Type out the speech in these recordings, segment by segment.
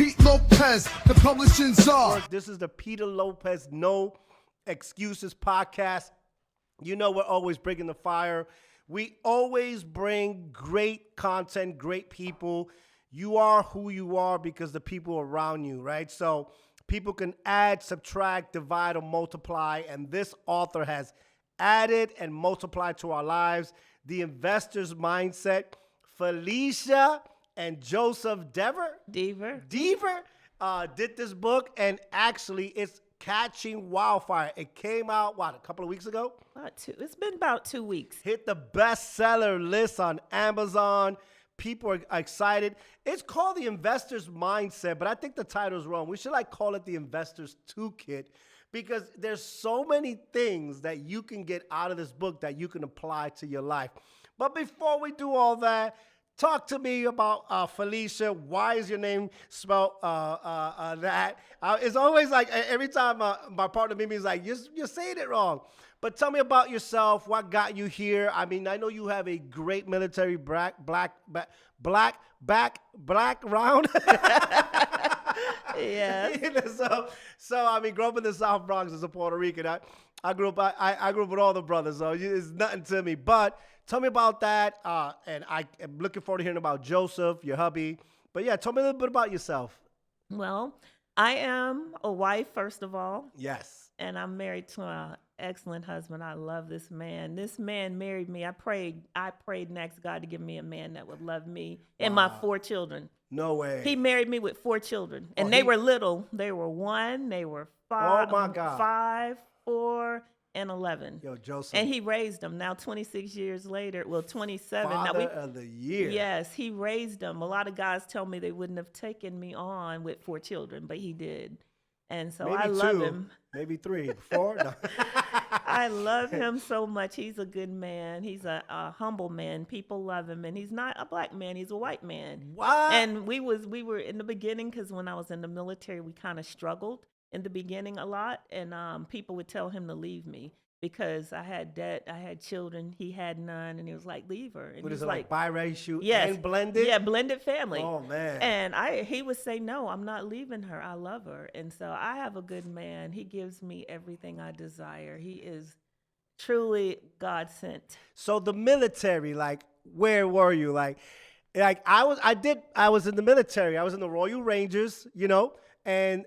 Pete Lopez, the publishing czar. This is the Peter Lopez No Excuses podcast. You know we're always bringing the fire. We always bring great content, great people. You are who you are because the people around you, right? So people can add, subtract, divide, or multiply. And this author has added and multiplied to our lives. The Investor's Mindset. Felicia and Joseph Dever did this book, and actually it's catching wildfire. It came out, a couple of weeks ago? It's been about 2 weeks. Hit the bestseller list on Amazon. People are excited. It's called The Investor's Mindset, but I think the title is wrong. We should call it The Investor's Toolkit, because there's so many things that you can get out of this book that you can apply to your life. But before we do all that, talk to me about Felicia. Why is your name spelled that? It's always like every time my partner Mimi is like, you're saying it wrong. But tell me about yourself. What got you here? I mean, I know you have a great military black round. Yeah. So I mean, growing up in the South Bronx as a Puerto Rican, I grew up with all the brothers, so it's nothing to me. But tell me about that, and I am looking forward to hearing about Joseph, your hubby. But yeah, tell me a little bit about yourself. Well, I am a wife, first of all. Yes. And I'm married to an excellent husband. I love this man. This man married me. I prayed and asked God to give me a man that would love me and my 4 children. No way. He married me with 4 children, and they were little. They were 1, they were 5, oh my God. 5, 4, and 11. Yo, Joseph. And he raised them. Now, 26 years later, 27. Father of the year. Yes, he raised them. A lot of guys tell me they wouldn't have taken me on with 4 children, but he did. And so maybe I love 2, him. Maybe 3, 4. No. I love him so much. He's a good man. He's a humble man. People love him. And he's not a black man. He's a white man. What? And we were in the beginning, because when I was in the military, we kind of struggled in the beginning a lot. And people would tell him to leave me because I had debt. I had children. He had none. And he was like, leave her. And What is he's it, like biracial yes, and blended? Yeah, blended family. Oh, man. And he would say, no, I'm not leaving her. I love her. And so I have a good man. He gives me everything I desire. He is truly God sent. So the military, where were you? I was in the military. I was in the Royal Rangers, and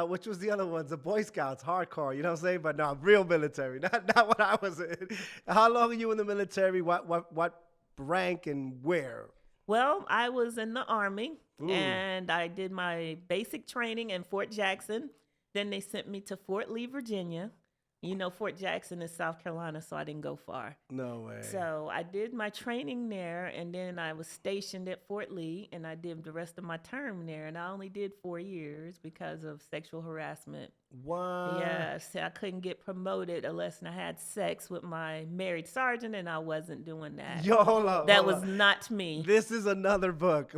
which was the other ones, the Boy Scouts, hardcore, you know what I'm saying? But no, real military, not what I was in. How long were you in the military? What rank and where? Well, I was in the Army. Ooh. And I did my basic training in Fort Jackson. Then they sent me to Fort Lee, Virginia. Fort Jackson is South Carolina, so I didn't go far. No way. So I did my training there, and then I was stationed at Fort Lee, and I did the rest of my term there. And I only did 4 years because of sexual harassment. What? Yes, I couldn't get promoted unless I had sex with my married sergeant, and I wasn't doing that. Yo, hold up. That was not me. This is another book.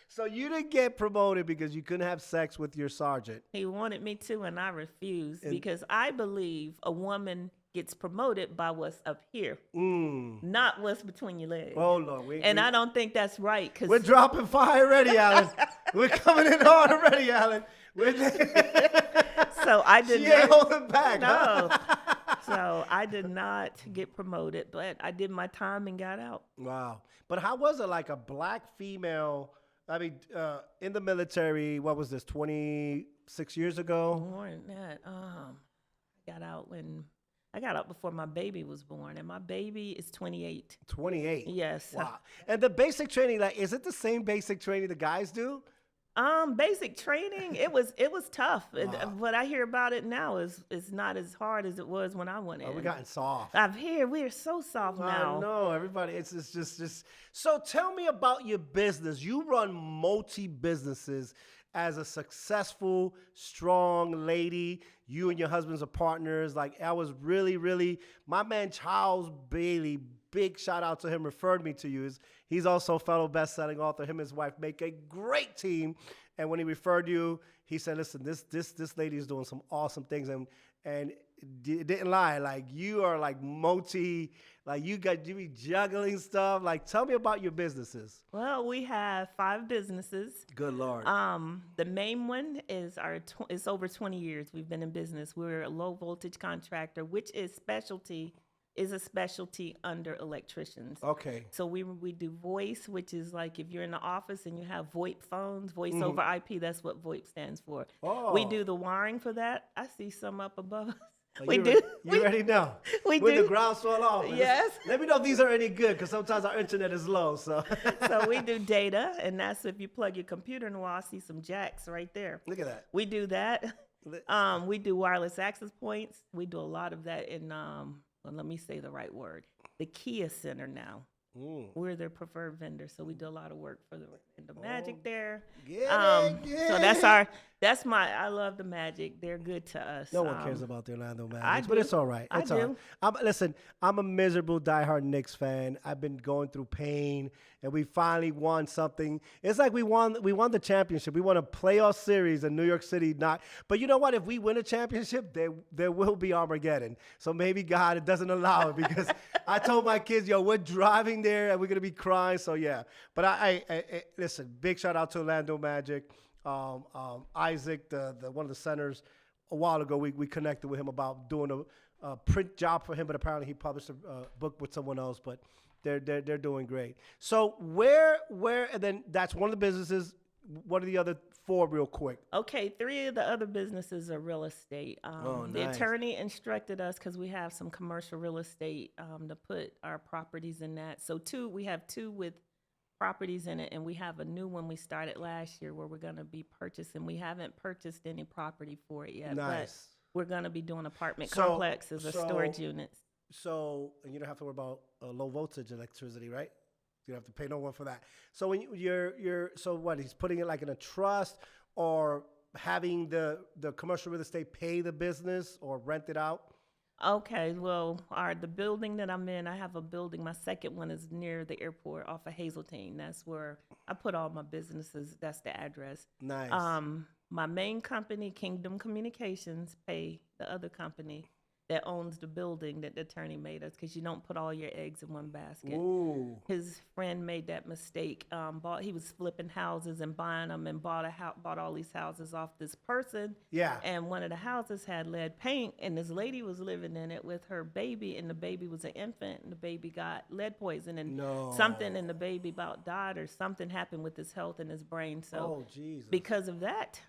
So you didn't get promoted because you couldn't have sex with your sergeant. He wanted me to, and I refused because I believe a woman gets promoted by what's up here, not what's between your legs. Oh, Lord. I don't think that's right. We're dropping fire already, Alan. We're coming in hard already, Alan. So I did she ain't holding back. No. Huh? So I did not get promoted, but I did my time and got out. Wow. But how was it, like a black female, in the military, what was this, 26 years ago? More than that. I got out before my baby was born, and my baby is 28. 28? Yes. Wow. And the basic training, is it the same basic training the guys do? Basic training, it was tough. Wow. What I hear about it now is not as hard as it was when I went in. We gotten soft. We are so soft now. I know, everybody. It's just. So tell me about your business. You run multi-businesses as a successful, strong lady. You and your husbands are partners. I was really, really, my man Charles Bailey, big shout out to him, referred me to you. He's also a fellow best-selling author. Him and his wife make a great team. And when he referred you, he said, listen, this lady is doing some awesome things. And didn't lie. Like, you are like you be juggling stuff. Like, tell me about your businesses. Well, we have 5 businesses. Good Lord. The main one is it's over 20 years we've been in business. We're a low voltage contractor, which is a specialty under electricians. Okay. So we do voice, which is like if you're in the office and you have VoIP phones, voice over IP, that's what VoIP stands for. Oh. We do the wiring for that. I see some up above us. Well, We you do. You already know. We With do. the groundswell off. Yes. Let me know if these are any good, because sometimes our internet is low. So So we do data, and that's if you plug your computer in the wall. I see some jacks right there. look at that. We do that. We do wireless access points. We do a lot of that in, well, let me say the right word, the Kia Center now. We're their preferred vendor, so we do a lot of work for the Magic there. So I love the Magic. They're good to us. No one cares about the Orlando Magic, I but do. it's all right. I It's all do. right. Listen, I'm a miserable diehard Knicks fan. I've been going through pain, and we finally won something. It's like we won the championship. We won a playoff series in New York City. But you know what? If we win a championship, there will be Armageddon. So maybe God doesn't allow it, because I told my kids, yo, we're driving there and we're gonna be crying. So yeah. But I listen. Big shout out to Orlando Magic. Isaac, the one of the centers, a while ago, we connected with him about doing a print job for him, but apparently he published a book with someone else. But they're doing great. So where and then that's one of the businesses. What are the other 4 real quick? Okay, 3 of the other businesses are real estate. The nice. attorney instructed us, because we have some commercial real estate, to put our properties in that. So we have 2 with properties in it, and we have a new one we started last year where we're going to be purchasing. We haven't purchased any property for it yet, Nice. but we're going to be doing apartment So- complexes or storage units. So, and you don't have to worry about low voltage electricity, right? You don't have to pay no one for that. So when so what? He's putting it like in a trust, or having the commercial real estate pay the business or rent it out? Okay, well, the building that I'm in, I have a building. My second one is near the airport off of Hazeltine. That's where I put all my businesses. That's the address. Nice. My main company, Kingdom Communications, pay the other company that owns the building that the attorney made us, because you don't put all your eggs in one basket. Ooh. His friend made that mistake. He was flipping houses and buying them, and bought all these houses off this person. Yeah. And one of the houses had lead paint, and this lady was living in it with her baby, and the baby was an infant, and the baby got lead poison, and No. something in the baby about died, or something happened with his health and his brain. So Oh, Jesus. because of that,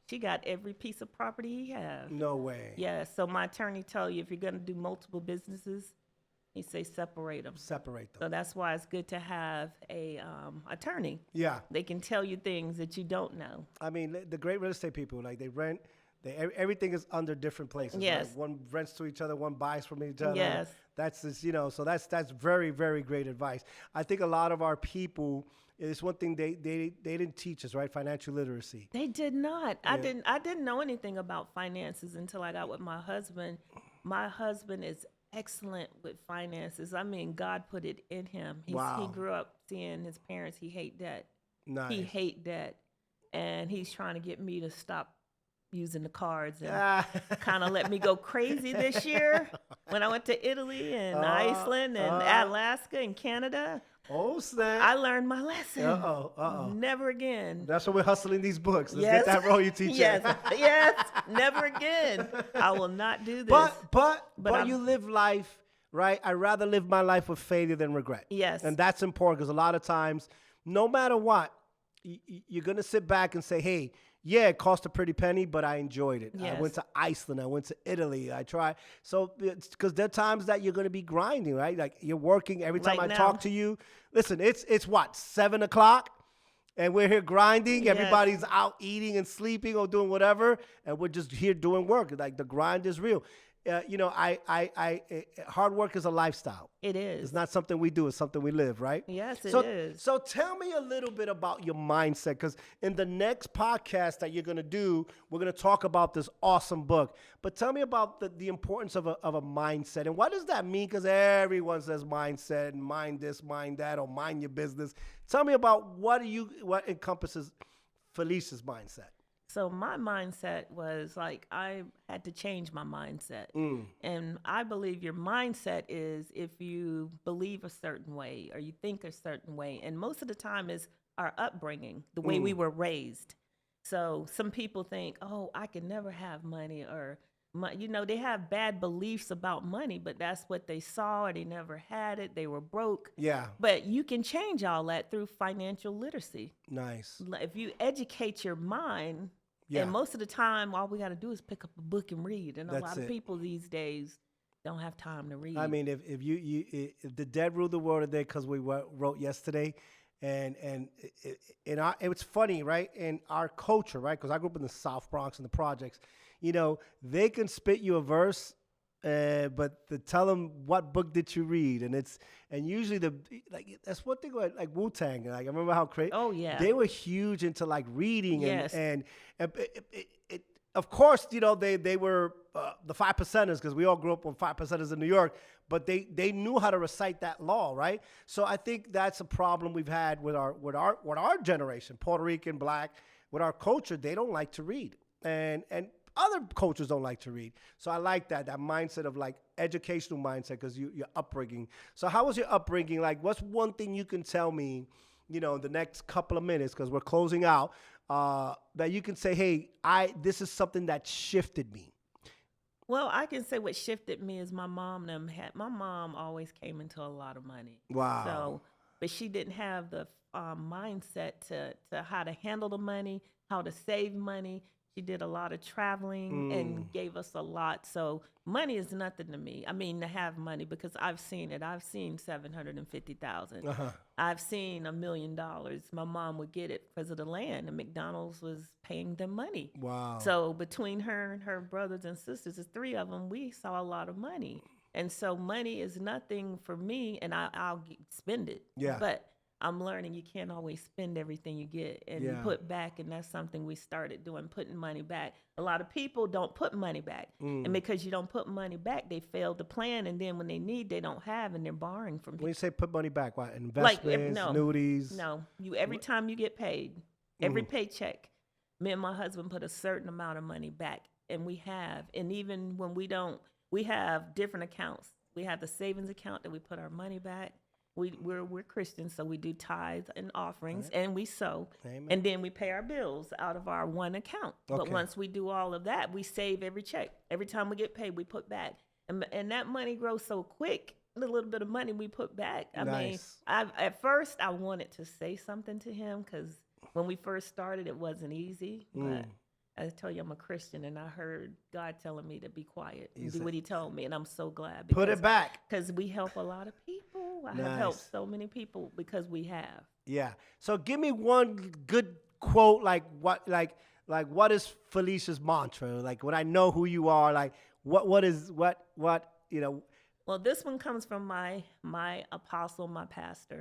she got every piece of property he has. No way. Yeah, so my attorney tell you, if you're going to do multiple businesses, he say separate them. Separate them. So that's why it's good to have a attorney. Yeah. They can tell you things that you don't know. I mean, the great real estate people, like, they rent. Everything is under different places. Yes. Right? One rents to each other, one buys from each other. Yes. That's just, so that's very, very great advice. I think a lot of our people, it's one thing they didn't teach us, right? Financial literacy. They did not. I didn't know anything about finances until I got with my husband. My husband is excellent with finances. I mean, God put it in him. He grew up seeing his parents. He hate debt. Nice. He hate debt, and he's trying to get me to stop using the cards and kind of let me go crazy this year when I went to Italy and Iceland and Alaska and Canada. Oh, snap. I learned my lesson. Uh-oh. Never again. That's why we're hustling these books. Let's Yes. get that role you teach. Yes, never again. I will not do this. But I'm- you live life, right? I'd rather live my life with failure than regret. Yes. And that's important, because a lot of times, no matter what, you're going to sit back and say, hey, yeah, it cost a pretty penny, but I enjoyed it. Yes. I went to Iceland. I went to Italy. I tried. So, because there are times that you're going to be grinding, right? Like, you're working. Every time Like I now. talk to you, listen, it's what, 7 o'clock? And we're here grinding. Yes. Everybody's out eating and sleeping or doing whatever. And we're just here doing work. Like, the grind is real. hard work is a lifestyle. It is. It's not something we do. It's something we live, right? Yes, it so, is. So tell me a little bit about your mindset, because in the next podcast that you're going to do, we're going to talk about this awesome book. But tell me about the importance of a mindset. And what does that mean? Because everyone says mindset and mind this, mind that, or mind your business. Tell me about what encompasses Felicia's mindset. So my mindset was like, I had to change my mindset. And I believe your mindset is if you believe a certain way or you think a certain way. And most of the time is our upbringing, the way we were raised. So some people think, oh, I can never have money, or, they have bad beliefs about money, but that's what they saw, or they never had it. They were broke. Yeah. But you can change all that through financial literacy. Nice. If you educate your mind, Yeah. and most of the time, all we got to do is pick up a book and read. And a That's lot of it. people these days don't have time to read. I mean, if the dead rule the world today, because we wrote yesterday, and it was funny, right? In our culture, right? Because I grew up in the South Bronx in the projects, they can spit you a verse, but to tell them what book did you read, and usually that's one thing like Wu-Tang. Like I remember how crazy. Oh, yeah. They were huge into like reading, Yes. and of course, they were the 5%ers, because we all grew up with 5%ers in New York, but they knew how to recite that law, right? So I think that's a problem we've had with our generation, Puerto Rican, Black, with our culture. They don't like to read, and other cultures don't like to read. So I like that mindset of like educational mindset, because your upbringing. So how was your upbringing? Like, what's one thing you can tell me, the next couple of minutes, because we're closing out, that you can say, hey, this is something that shifted me? Well, I can say what shifted me is my mom. My mom always came into a lot of money. Wow. So, but she didn't have the mindset to how to handle the money, how to save money. She did a lot of traveling and gave us a lot. So money is nothing to me. I mean, to have money, because I've seen it. I've seen $750,000. I've seen $1 million. My mom would get it because of the land, and McDonald's was paying them money. Wow. So between her and her brothers and sisters, the three of them, we saw a lot of money. And so money is nothing for me, and I'll spend it. Yeah. But I'm learning you can't always spend everything you get and Yeah. put back, and that's something we started doing, putting money back. A lot of people don't put money back, and because you don't put money back, they fail to plan, and then when they need, they don't have, and they're borrowing from When people. you say put money back, what, investments, annuities? No, every time you get paid, every paycheck, me and my husband put a certain amount of money back, and we have, and even when we don't, we have different accounts. We have the savings account that we put our money back. We're Christians, so we do tithes and offerings, and we sow, Amen. and then we pay our bills out of our one account. But Okay. once we do all of that, we save every check. Every time we get paid, we put back, and that money grows so quick. The little bit of money we put back. I mean, Nice. at first I wanted to say something to him, because when we first started, it wasn't easy. But I tell you, I'm a Christian, and I heard God telling me to be quiet and do what He told me, and I'm so glad. Put it back. Because we help a lot of people. I have helped so many people because we have. Yeah. So give me one good quote, like what is Felicia's mantra? Like, when I know who you are, like what is Well, this one comes from my apostle, my pastor.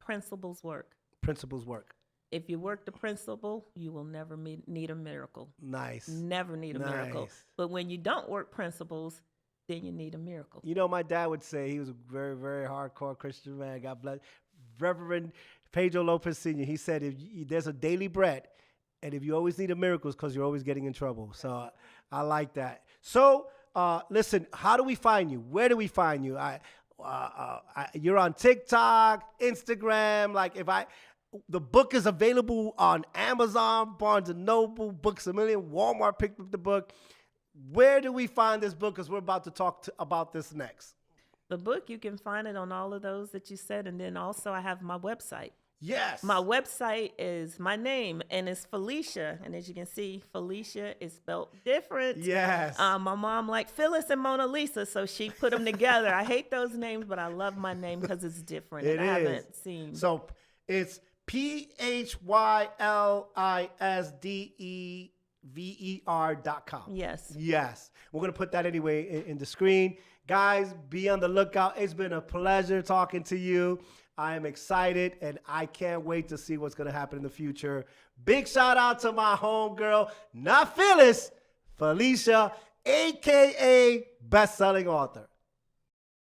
Principles work. principles work. If you work the principle, you will never need a miracle. Nice. Never need a miracle. Nice. But when you don't work principles, then you need a miracle. My dad would say, he was a very, very hardcore Christian man. God bless. Reverend Pedro Lopez Sr., he said, there's a daily bread, and if you always need a miracle, it's because you're always getting in trouble. So I like that. So listen, how do we find you? Where do we find you? You're on TikTok, Instagram. Like, the book is available on Amazon, Barnes & Noble, Books A Million, Walmart picked up the book. Where do we find this book? Because we're about to talk about this next. The book, you can find it on all of those that you said. And then also I have my website. Yes. My website is my name, and it's Felicia. And as you can see, Felicia is spelled different. Yes. My mom liked Phyllis and Mona Lisa, so she put them together. I hate those names, but I love my name because it's different. It and I is. haven't seen. So it's ver.com. Yes. Yes. We're going to put that anyway in the screen. Guys, be on the lookout. It's been a pleasure talking to you. I am excited, and I can't wait to see what's going to happen in the future. Big shout out to my homegirl, not Phyllis, Felicia, a.k.a. best-selling author.